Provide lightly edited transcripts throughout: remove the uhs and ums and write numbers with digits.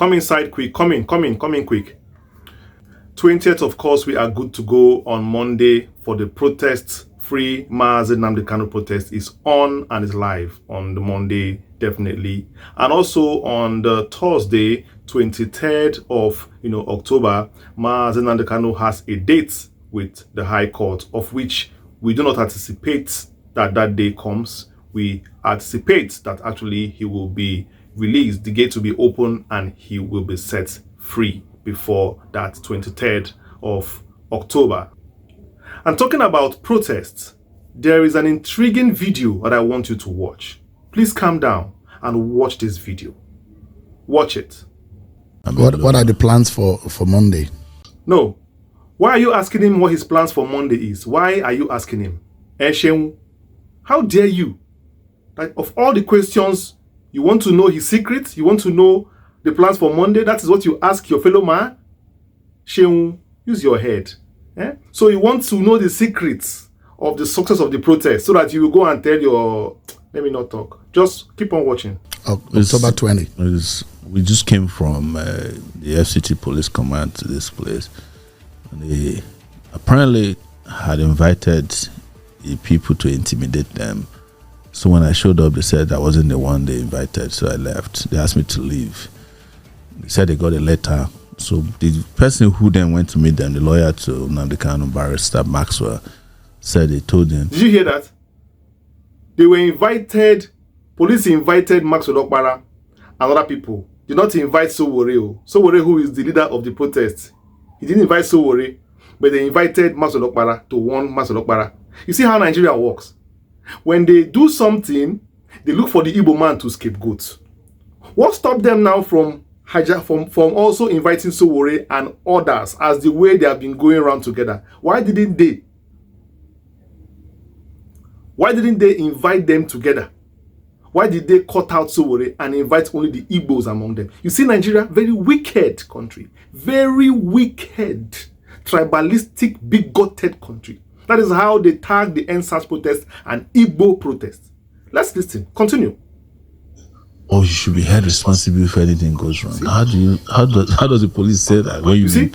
Come inside quick. Come in quick. 20th, of course, we are good to go on Monday for the protest. Free Mazi Nnamdi Kanu protest is on and is live on the Monday, definitely. And also on the Thursday, 23rd of October, Mazi Nnamdi Kanu has a date with the High Court, of which we do not anticipate that day comes. We anticipate that actually he will be released, the gate will be open, and he will be set free before that 23rd of October. And talking about protests, there is an intriguing video that I want you to watch. Please calm down and watch this video. Watch it. What are the plans for Monday? No. Why are you asking him what his plans for Monday is? Why are you asking him? Eshewu, how dare you? Like, of all the questions, you want to know his secrets? You want to know the plans for Monday? That is what you ask your fellow man? Shehu, use your head. Eh? So you want to know the secrets of the success of the protest so that you will go and tell your... Let me not talk. Just keep on watching. October 20. We just came from the FCT police command to this place. They apparently had invited the people to intimidate them. So when I showed up, they said I wasn't the one they invited, so I left. They asked me to leave. They said they got a letter. So the person who then went to meet them, the lawyer to Nnamdi Kanu, barrister Maxwell, said they told him. Did you hear that? They were invited, police invited Maxwell Okpara and other people. Did not invite Sowore. Sowore, who is the leader of the protest. He didn't invite Sowore, but they invited Maxwell Okpara to warn Maxwell Okpara. You see how Nigeria works? When they do something, they look for the Igbo man to scapegoat. What stopped them now from also inviting Sowore and others as the way they have been going around together? Why didn't they? Why didn't they invite them together? Why did they cut out Sowore and invite only the Igbos among them? You see, Nigeria, very wicked country. Very wicked, tribalistic, bigoted country. That is how they tag the NSAS protest and Igbo protest. Let's listen. Continue. Or you should be held responsible if anything goes wrong. See? How does the police say that? When you see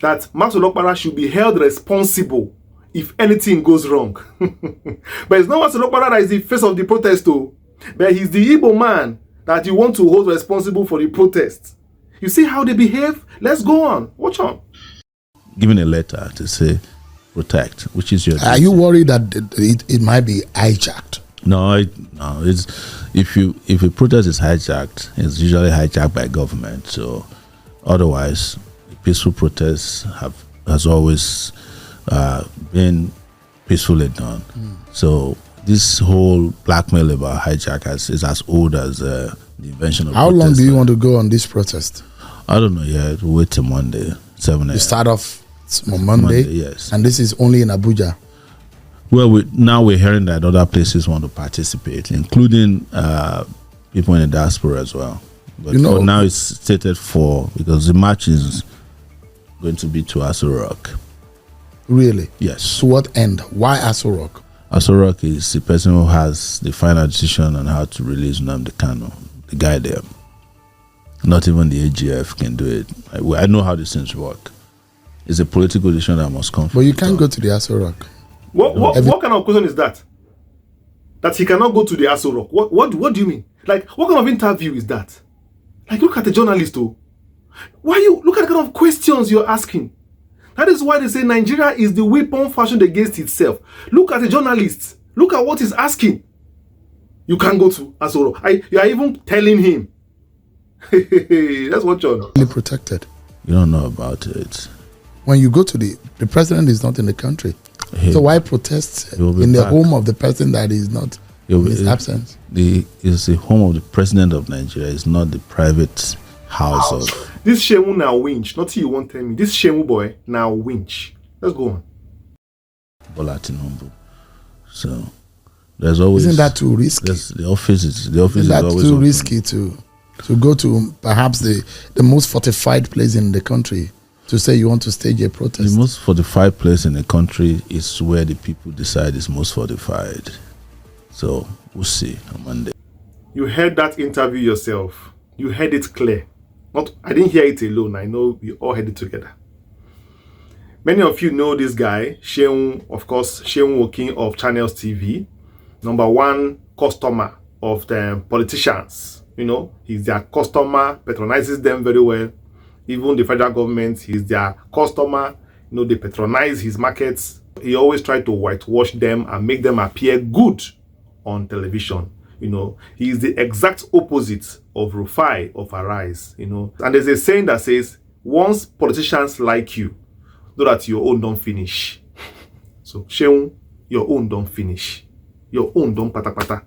that Maxwell Okpara should be held responsible if anything goes wrong. But it's not Maxwell Okpara that is the face of the protest, though. But he's the Igbo man that you want to hold responsible for the protest. You see how they behave? Let's go on. Watch on. Given a letter to say protect, which is your... Are you worried that it might be hijacked? No. It's if a protest is hijacked, it's usually hijacked by government. So otherwise, peaceful protests has always been peacefully done. So this whole blackmail about hijack is as old as the invention of. How long do you want to go on this protest? I don't know yet. We'll wait till Monday, 7 a.m. You start off on Monday, yes. And this is only in Abuja. Well, now we're hearing that other places want to participate, including people in the diaspora as well. But for now, it's stated for, because the march is going to be to Aso Rock. Really? Yes. To what end? Why Aso Rock? Aso Rock is the person who has the final decision on how to release Nnamdi Kanu, the guy there. Not even the AGF can do it. I know how these things work. It's a political decision that must come from. But you can't go to the Aso Rock. What kind of question is that? That he cannot go to the Aso Rock? What do you mean? Like, what kind of interview is that? Like, look at the journalist, though. Look at the kind of questions you're asking. That is why they say Nigeria is the weapon fashioned against itself. Look at the journalist. Look at what he's asking. You can't go to Aso Rock. You are even telling him. That's what you're protected. You don't know about it. When you go to the president is not in the country. So why protest in the home of the person that is not in his absence? It's the home of the president of Nigeria. It's not the private house of... This Shemu now winch. Not you won't tell me. This Shemu boy now winch. Let's go on. Bola Tinubu. So there's always... Isn't that too risky? The office is always too risky to go to perhaps the most fortified place in the country to say you want to stage a protest? The most fortified place in the country is where the people decide is most fortified. So we'll see on Monday. You heard that interview yourself. You heard it clear. I didn't hear it alone. I know we all heard it together. Many of you know this guy, Sheun, of course, Sheun Woking of Channels TV, #1 customer of the politicians. You know, he's their customer, patronizes them very well. Even the federal government, he's their customer. You know, they patronize his markets. He always tried to whitewash them and make them appear good on television. You know, he is the exact opposite of Rufai of Arise. You know, and there's a saying that says, once politicians like you, know that your own don't finish. So, Sheun, your own don't finish. Your own don't pata pata.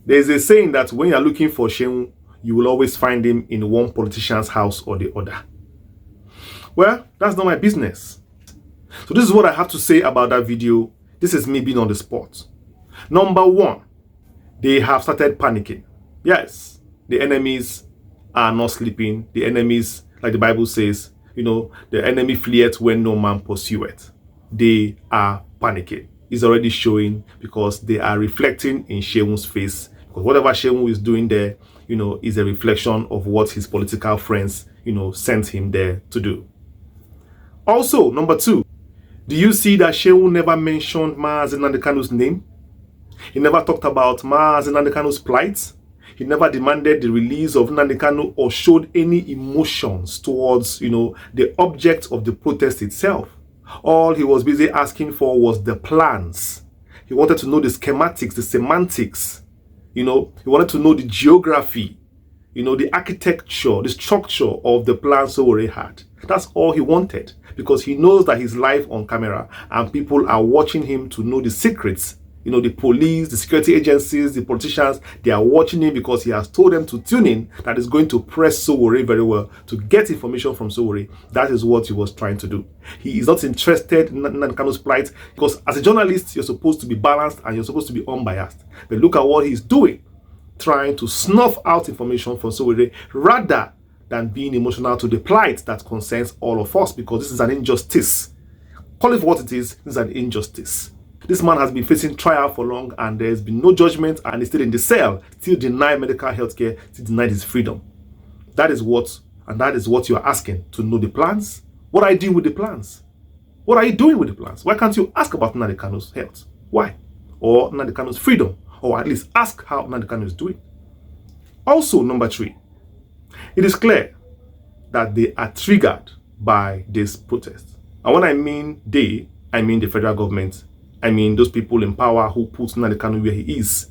There's a saying that when you're looking for Sheun, you will always find him in one politician's house or the other. Well, that's not my business. So this is what I have to say about that video. This is me being on the spot. #1, they have started panicking. Yes, the enemies are not sleeping. The enemies, like the Bible says, you know, the enemy fleeth when no man pursueth. They are panicking. It's already showing because they are reflecting in Sheun's face. Because whatever Sheun is doing there, you know, is a reflection of what his political friends, you know, sent him there to do. Also, #2, do you see that Sheun never mentioned Mazi Nnamdi Kanu's name? He never talked about Mazi Nnamdi Kanu's plight. He never demanded the release of Nnamdi Kanu or showed any emotions towards, you know, the object of the protest itself. All he was busy asking for was the plans. He wanted to know the schematics, the semantics. You know, he wanted to know the geography, you know, the architecture, the structure of the plan Sowore had. That's all he wanted, because he knows that he's live on camera and people are watching him to know the secrets. You know, the police, the security agencies, the politicians, they are watching him because he has told them to tune in, that is going to press Sowore very well to get information from Sowore. That is what he was trying to do. He is not interested in Nnamdi Kanu's plight, because as a journalist, you're supposed to be balanced and you're supposed to be unbiased. But look at what he's doing, trying to snuff out information from Sowore rather than being emotional to the plight that concerns all of us, because this is an injustice. Call it for what it is. This is an injustice. This man has been facing trial for long and there's been no judgment and he's still in the cell, still denied medical health care, still denied his freedom. That is what you are asking, to know the plans. What are you doing with the plans? What are you doing with the plans? Why can't you ask about Nnamdi Kanu's health? Why? Or Nnamdi Kanu's freedom? Or at least ask how Nnamdi Kanu is doing. Also, #3, it is clear that they are triggered by this protest. And when I mean they, I mean the federal government. I mean those people in power who put Nnamdi Kanu where he is.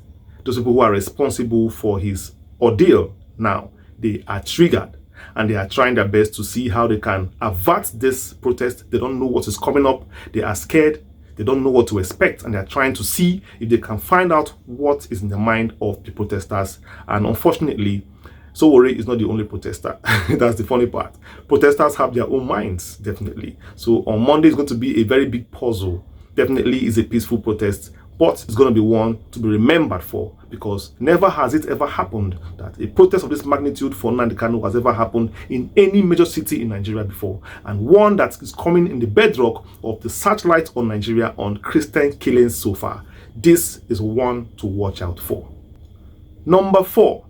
Those people who are responsible for his ordeal now. They are triggered and they are trying their best to see how they can avert this protest. They don't know what is coming up. They are scared. They don't know what to expect, and they are trying to see if they can find out what is in the mind of the protesters. And unfortunately, Sowore is not the only protester. That's the funny part. Protesters have their own minds, definitely. So on Monday is going to be a very big puzzle. Definitely is a peaceful protest, but it's going to be one to be remembered for, because never has it ever happened that a protest of this magnitude for Nnamdi Kanu has ever happened in any major city in Nigeria before, and one that is coming in the bedrock of the searchlight on Nigeria on Christian killings so far. This is one to watch out for. #4,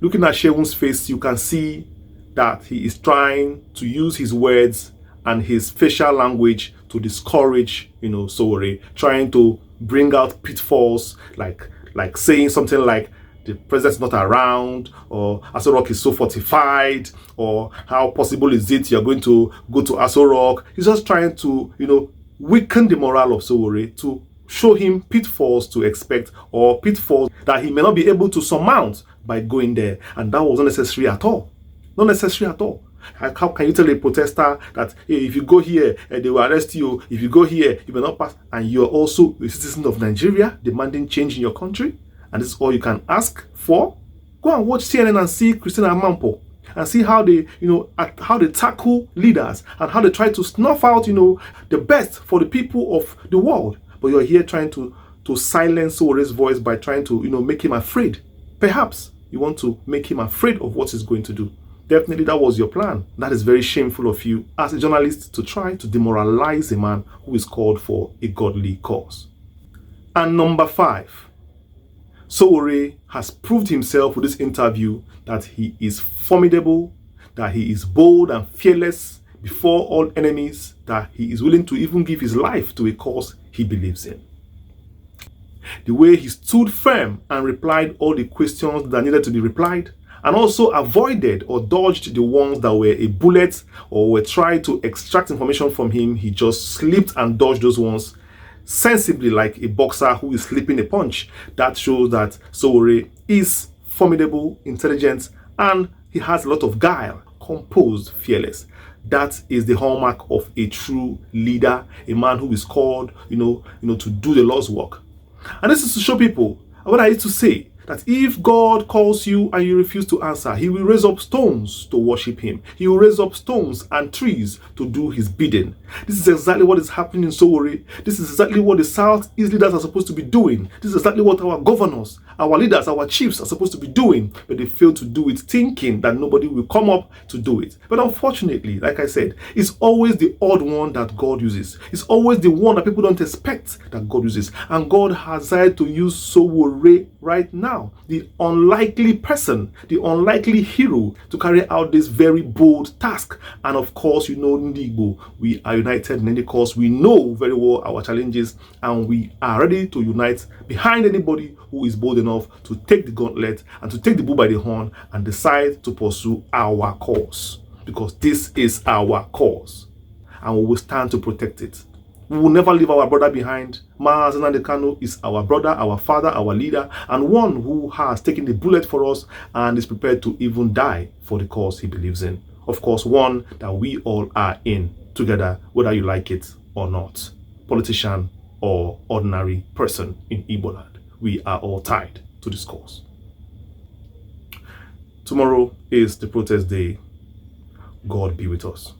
looking at Sheun's face, you can see that he is trying to use his words and his facial language to discourage, you know, Sowore, trying to bring out pitfalls, like saying something like the president's not around, or Aso Rock is so fortified, or how possible is it you're going to go to Aso Rock. He's just trying to, you know, weaken the morale of Sowore, to show him pitfalls to expect, or pitfalls that he may not be able to surmount by going there. And that was not necessary at all. Not necessary at all. How can you tell a protester that, hey, if you go here, they will arrest you. If you go here, you will not pass. And you're also a citizen of Nigeria demanding change in your country. And this is all you can ask for? Go and watch CNN and see Christina Amampo and see how they, you know, how they tackle leaders and how they try to snuff out, you know, the best for the people of the world. But you're here trying to silence Sowore's voice by trying to, you know, make him afraid. Perhaps you want to make him afraid of what he's going to do. Definitely that was your plan. That is very shameful of you as a journalist to try to demoralize a man who is called for a godly cause. And #5, Sowore has proved himself with this interview that he is formidable, that he is bold and fearless before all enemies, that he is willing to even give his life to a cause he believes in. The way he stood firm and replied all the questions that needed to be replied, and also avoided or dodged the ones that were a bullet or were trying to extract information from him, he just slipped and dodged those ones sensibly, like a boxer who is slipping a punch. That shows that Sowore is formidable, intelligent, and he has a lot of guile, composed, fearless. That is the hallmark of a true leader, a man who is called, to do the Lord's work. And this is to show people what I used to say, that if God calls you and you refuse to answer, he will raise up stones to worship him. He will raise up stones and trees to do his bidding. This is exactly what is happening in Sowore. This is exactly what the Southeast leaders are supposed to be doing. This is exactly what our governors, our leaders, our chiefs are supposed to be doing, but they fail to do it, thinking that nobody will come up to do it. But unfortunately, like I said, it's always the odd one that God uses. It's always the one that people don't expect that God uses. And God has decided to use Sowore right now, the unlikely person, the unlikely hero, to carry out this very bold task. And of course, Ndi Igbo, we are united in any cause. We know very well our challenges, and we are ready to unite behind anybody who is bold enough to take the gauntlet and to take the bull by the horn and decide to pursue our cause, because this is our cause and we will stand to protect it. We will never leave our brother behind. Nnamdi Kanu is our brother, our father, our leader, and one who has taken the bullet for us and is prepared to even die for the cause he believes in. Of course, one that we all are in together, whether you like it or not. Politician or ordinary person in Igbo land, we are all tied to this cause. Tomorrow is the protest day. God be with us.